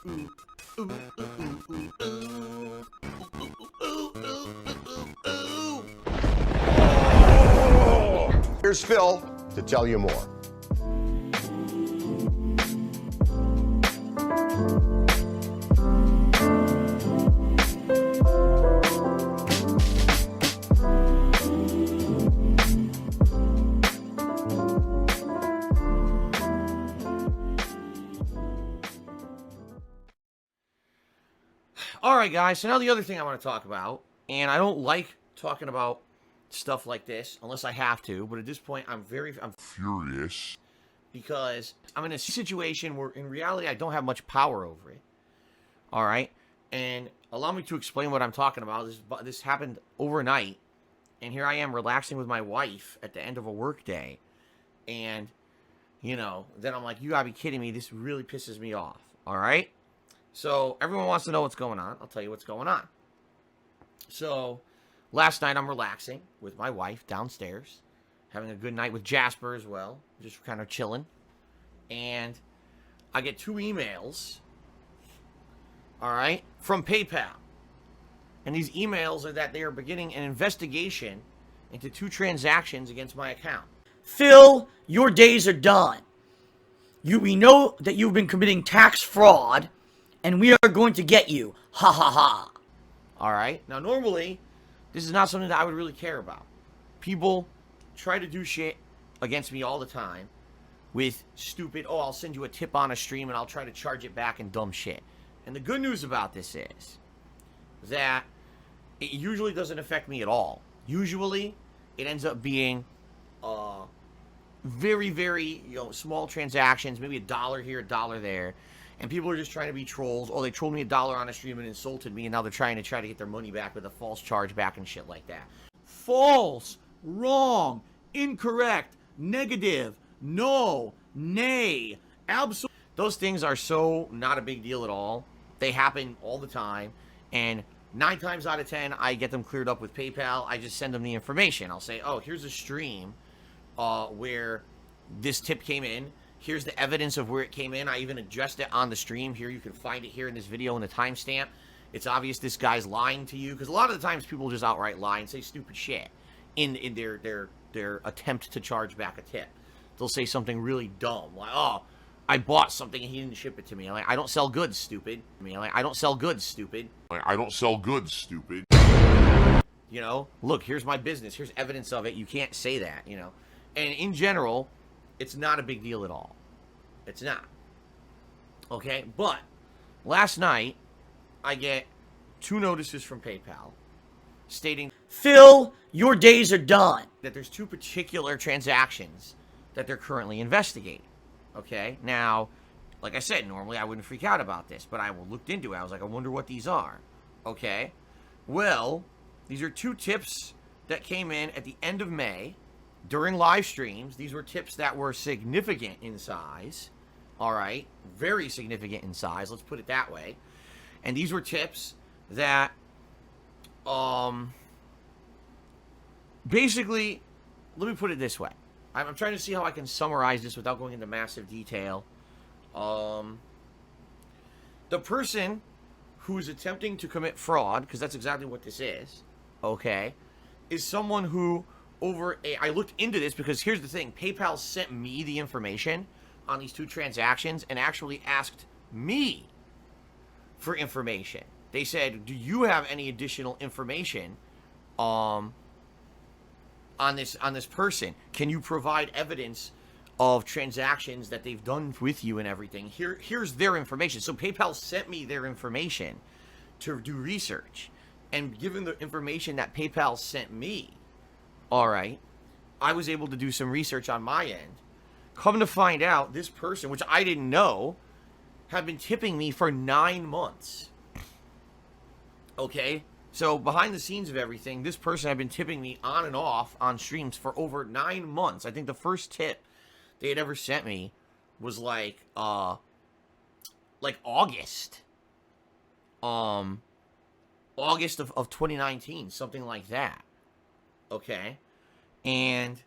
Here's Phil to tell you more. All right, guys, so now the other thing I want to talk about, and I don't like talking about stuff like this unless I have to, but at this point I'm furious because I'm in a situation where in reality I don't have much power over it. All right, and allow me to explain what I'm talking about. This happened overnight, and here I am relaxing with my wife at the end of a work day, and then I'm like, you gotta be kidding me, this really pisses me off. All right, so everyone wants to know what's going on. I'll tell you what's going on. So last night, I'm relaxing with my wife downstairs, having a good night with Jasper as well, just kind of chilling. And I get 2 emails, all right, from PayPal. And these emails are that they are beginning an investigation into 2 transactions against my account. Phil, your days are done. We know that you've been committing tax fraud, and we are going to get you. Ha ha ha. All right. Now, normally, this is not something that I would really care about. People try to do shit against me all the time with stupid, oh, I'll send you a tip on a stream and I'll try to charge it back and dumb shit. And the good news about this is that it usually doesn't affect me at all. Usually, it ends up being very, very small transactions, maybe $1 here, $1 there. And people are just trying to be trolls. Oh, they trolled me $1 on a stream and insulted me, and now they're trying to get their money back with a false chargeback and shit like that. False, wrong, incorrect, negative, no, nay, absolute. Those things are so not a big deal at all. They happen all the time, and 9 times out of 10, I get them cleared up with PayPal. I just send them the information. I'll say, oh, here's a stream where this tip came in. Here's the evidence of where it came in. I even addressed it on the stream. Here, you can find it here in this video in the timestamp. It's obvious this guy's lying to you, because a lot of the times people just outright lie and say stupid shit in their attempt to charge back a tip. They'll say something really dumb, like, oh, I bought something and he didn't ship it to me. I'm like, I don't sell goods, stupid. I don't sell goods, stupid. Look, here's my business. Here's evidence of it. You can't say that, And in general, it's not a big deal at all. It's not. Okay? But last night, I get 2 notices from PayPal stating, Phil, your days are done. that there's 2 particular transactions that they're currently investigating. Okay? Now, like I said, normally I wouldn't freak out about this, but I looked into it. I was like, I wonder what these are. Okay? Well, these are 2 tips that came in at the end of May during live streams. These were tips that were significant in size. All right? Very significant in size. Let's put it that way. And these were tips that, basically, let me put it this way. I'm trying to see how I can summarize this without going into massive detail. The person who's attempting to commit fraud, because that's exactly what this is, okay, is someone who I looked into this because here's the thing. PayPal sent me the information on these 2 transactions and actually asked me for information. They said, do you have any additional information on this person? Can you provide evidence of transactions that they've done with you and everything? Here's their information. So PayPal sent me their information to do research. And given the information that PayPal sent me, all right, I was able to do some research on my end. Come to find out, this person, which I didn't know, had been tipping me for 9 months. Okay? So behind the scenes of everything, this person had been tipping me on and off on streams for over 9 months. I think the first tip they had ever sent me was like August. August of 2019, something like that. Okay? And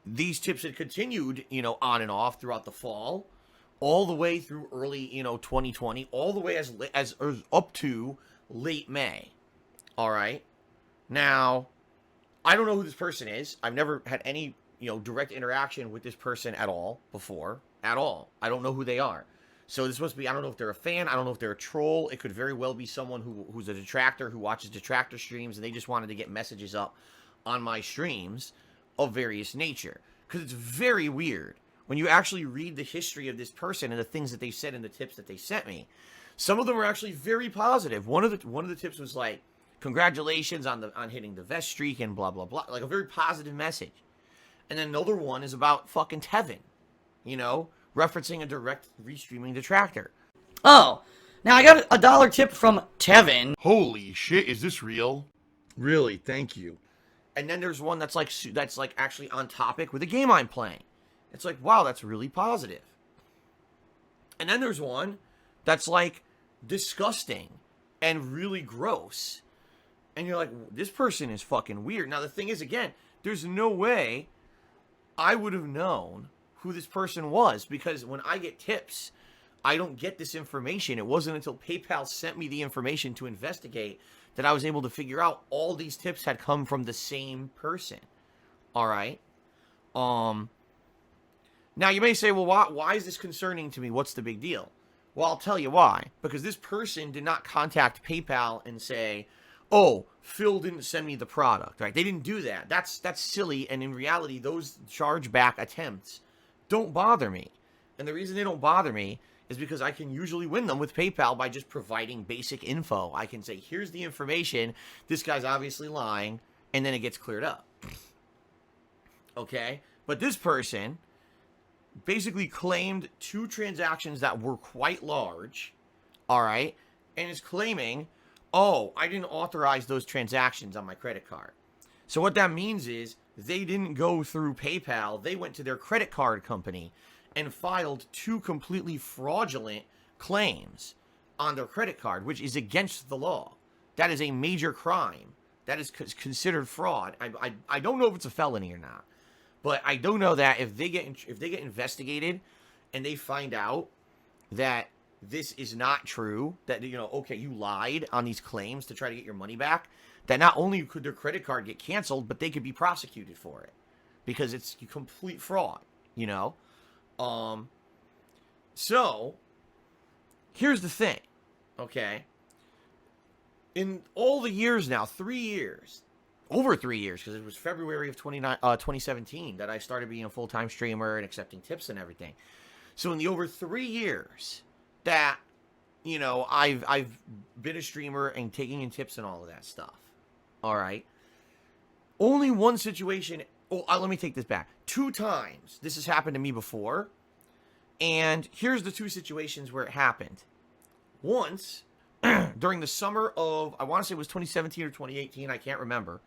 these tips had continued, on and off throughout the fall, all the way through early, 2020, all the way as up to late May. All right. Now, I don't know who this person is. I've never had any, direct interaction with this person at all before. At all. I don't know who they are. So this must be, I don't know if they're a fan. I don't know if they're a troll. It could very well be someone who's a detractor, who watches detractor streams, and they just wanted to get messages up on my streams of various nature. Because it's very weird when you actually read the history of this person and the things that they said in the tips that they sent me. Some of them were actually very positive. One of the tips was like, congratulations on hitting the vest streak and blah, blah, blah. Like a very positive message. And then another one is about fucking Tevin, referencing a direct restreaming detractor. Oh, now I got a $1 tip from Tevin. Holy shit, is this real? Really, thank you. And then there's one that's like actually on topic with a game I'm playing. It's like, wow, that's really positive. And then there's one that's like disgusting and really gross. And you're like, this person is fucking weird. Now the thing is, again, there's no way I would have known who this person was, because when I get tips, I don't get this information. It wasn't until PayPal sent me the information to investigate that I was able to figure out all these tips had come from the same person. All right. Now you may say, well, why is this concerning to me? What's the big deal? Well, I'll tell you why. Because this person did not contact PayPal and say, oh, Phil didn't send me the product, right? They didn't do that. That's silly. And in reality, those chargeback attempts don't bother me. And the reason they don't bother me is because I can usually win them with PayPal by just providing basic info. I can say, here's the information. This guy's obviously lying. And then it gets cleared up. Okay? But this person basically claimed 2 transactions that were quite large. All right? And is claiming, oh, I didn't authorize those transactions on my credit card. So what that means is they didn't go through PayPal. They went to their credit card company and filed 2 completely fraudulent claims on their credit card, which is against the law. That is a major crime. That is considered fraud. I don't know if it's a felony or not, but I do know that if they get investigated and they find out that this is not true, that, okay, you lied on these claims to try to get your money back, that not only could their credit card get canceled, but they could be prosecuted for it because it's complete fraud, So here's the thing, okay? In all the years now, 3 years, over 3 years, because it was February of 2017 that I started being a full-time streamer and accepting tips and everything. So in the over 3 years that, I've been a streamer and taking in tips and all of that stuff, all right? Only one situation, let me take this back. 2 times this has happened to me before, and here's the 2 situations where it happened. Once, during the summer of, I want to say it was 2017 or 2018, I can't remember,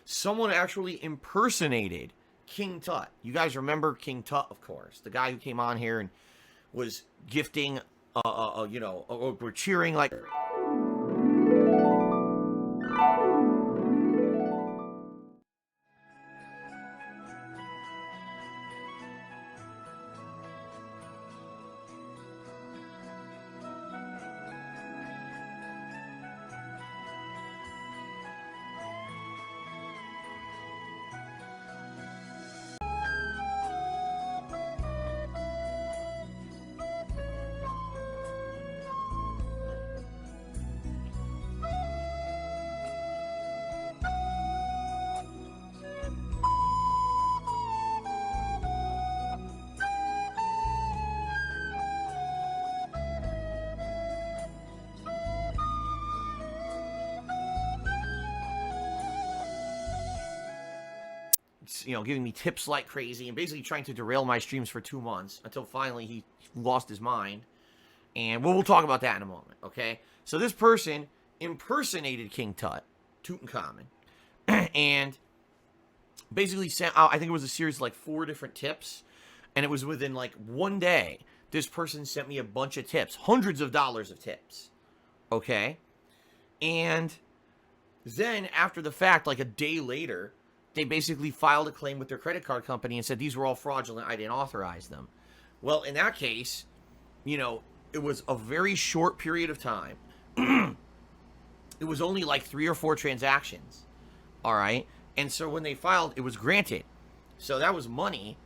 someone actually impersonated King Tut. You guys remember King Tut, of course, the guy who came on here and was gifting, we're cheering like... giving me tips like crazy and basically trying to derail my streams for 2 months until finally he lost his mind. And we'll talk about that in a moment, okay? So this person impersonated King Tut, Tutankhamun, and basically sent out, I think it was a series of like 4 different tips, and it was within like 1 day, this person sent me a bunch of tips, hundreds of dollars of tips, okay? And then after the fact, like a day later, they basically filed a claim with their credit card company and said these were all fraudulent, I didn't authorize them. Well, in that case, you know, it was a very short period of time. It was only like 3 or 4 transactions. All right. And so when they filed, it was granted. So that was money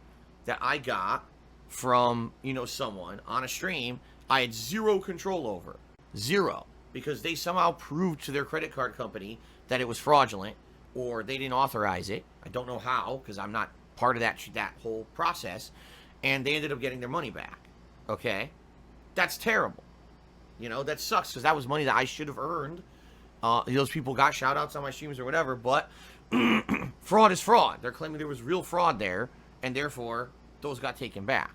that I got from, you know, someone on a stream I had zero control over. Zero. Because they somehow proved to their credit card company that it was fraudulent, or they didn't authorize it. I don't know how, because I'm not part of that whole process. And they ended up getting their money back. Okay? That's terrible. You know, that sucks, because that was money that I should have earned. Those people got shout outs on my streams or whatever, but fraud is fraud. They're claiming there was real fraud there, and therefore those got taken back.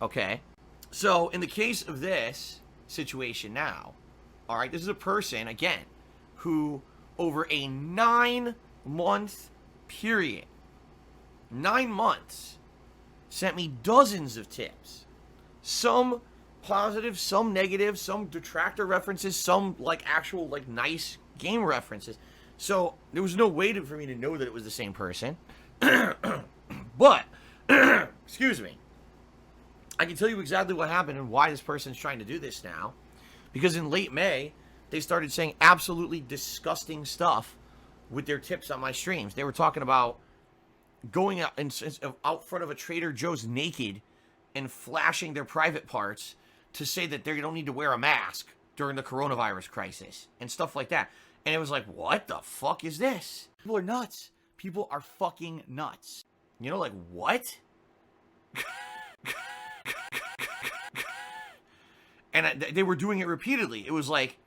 Okay. So in the case of this situation now, all right, this is a person, again, who over a 9-month period, 9 months, sent me dozens of tips. Some positive, some negative, some detractor references, some like actual like nice game references. So there was no way for me to know that it was the same person. But excuse me, I can tell you exactly what happened and why this person's trying to do this now. Because in late May, they started saying absolutely disgusting stuff with their tips on my streams. They were talking about going out front of a Trader Joe's naked and flashing their private parts to say that they don't need to wear a mask during the coronavirus crisis and stuff like that. And it was like, what the fuck is this? People are nuts. People are fucking nuts. You know, like, what? And they were doing it repeatedly. It was like,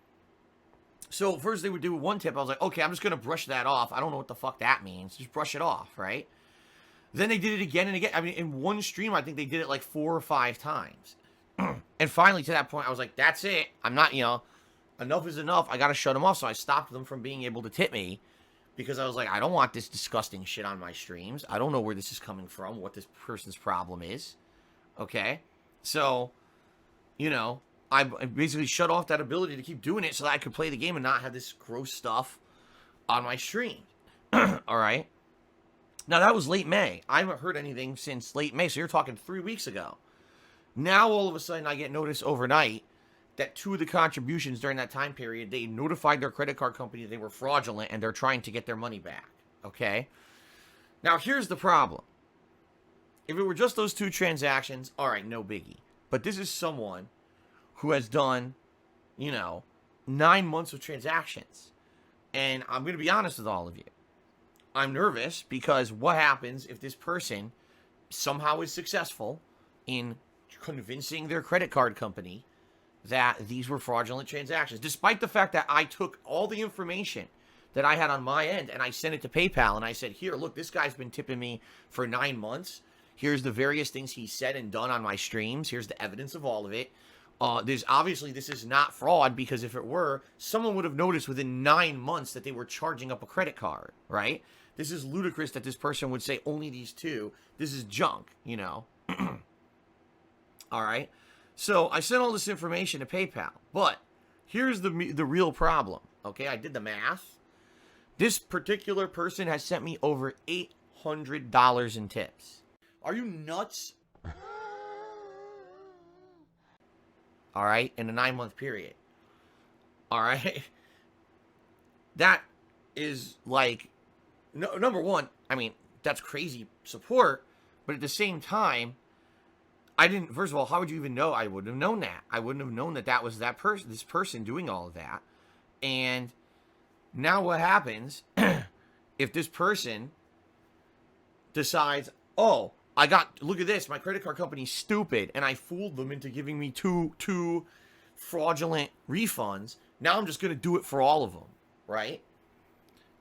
so first they would do one tip. I was like, okay, I'm just going to brush that off. I don't know what the fuck that means. Just brush it off, right? Then they did it again and again. I mean, in one stream, I think they did it like 4 or 5 times. And finally, to that point, I was like, that's it. I'm not, you know, enough is enough. I got to shut them off. So I stopped them from being able to tip me because I was like, I don't want this disgusting shit on my streams. I don't know where this is coming from, what this person's problem is. Okay? So, you know, I basically shut off that ability to keep doing it so that I could play the game and not have this gross stuff on my stream. All right? Now, that was late May. I haven't heard anything since late May, so you're talking 3 weeks ago. Now, all of a sudden, I get notice overnight that 2 of the contributions during that time period, they notified their credit card company they were fraudulent and they're trying to get their money back. Okay? Now, here's the problem. If it were just those 2 transactions, all right, no biggie. But this is someone who has done, you know, 9 months of transactions. And I'm going to be honest with all of you. I'm nervous because what happens if this person somehow is successful in convincing their credit card company that these were fraudulent transactions, despite the fact that I took all the information that I had on my end and I sent it to PayPal and I said, here, look, this guy's been tipping me for 9 months. Here's the various things he said and done on my streams. Here's the evidence of all of it. There's obviously, this is not fraud, because if it were, someone would have noticed within 9 months that they were charging up a credit card, right? This is ludicrous that this person would say only these 2. This is junk, you know. All right. So I sent all this information to PayPal, but here's the real problem. Okay, I did the math. This particular person has sent me over $800 in tips. Are you nuts? All right, in a 9-month period. All right. That is like, no, number one, I mean, that's crazy support, but at the same time, I didn't, first of all, how would you even know? I wouldn't have known that. I wouldn't have known that that was that person, this person doing all of that. And now what happens if this person decides, oh, look at this, my credit card company's stupid, and I fooled them into giving me two fraudulent refunds. Now I'm just going to do it for all of them, right?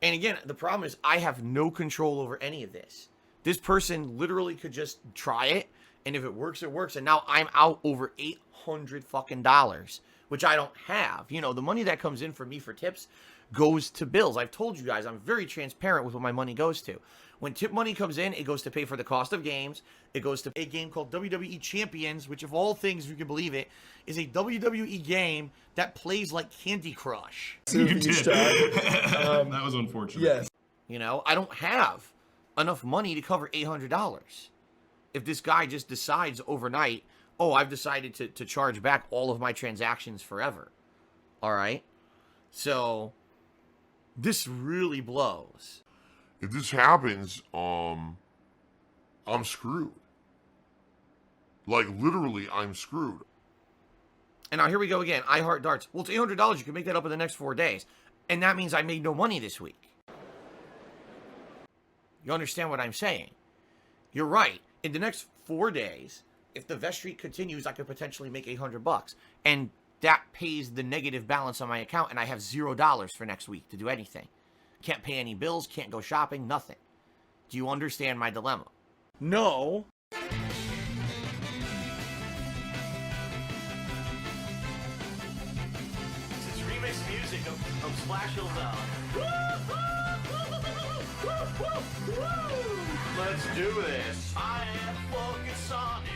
And again, the problem is I have no control over any of this. This person literally could just try it, and if it works, it works. And now I'm out over $800 fucking dollars, which I don't have. You know, the money that comes in for me for tips goes to bills. I've told you guys, I'm very transparent with what my money goes to. When tip money comes in, it goes to pay for the cost of games. It goes to a game called WWE Champions, which of all things, if you can believe it, is a WWE game that plays like Candy Crush. You did. That was unfortunate. Yes. You know, I don't have enough money to cover $800. If this guy just decides overnight, oh, I've decided to charge back all of my transactions forever. All right? So, this really blows. If this happens, I'm screwed. Like, literally, I'm screwed. And now here we go again. I heart darts. Well, it's $800. You can make that up in the next 4 days. And that means I made no money this week. You understand what I'm saying? You're right. In the next 4 days, if the vest streak continues, I could potentially make $800. And that pays the negative balance on my account, and I have $0 for next week to do anything. Can't pay any bills, can't go shopping, nothing. Do you understand my dilemma? No. This is remix music of Splash Hill Down. Let's do this. I am fucking Sonic.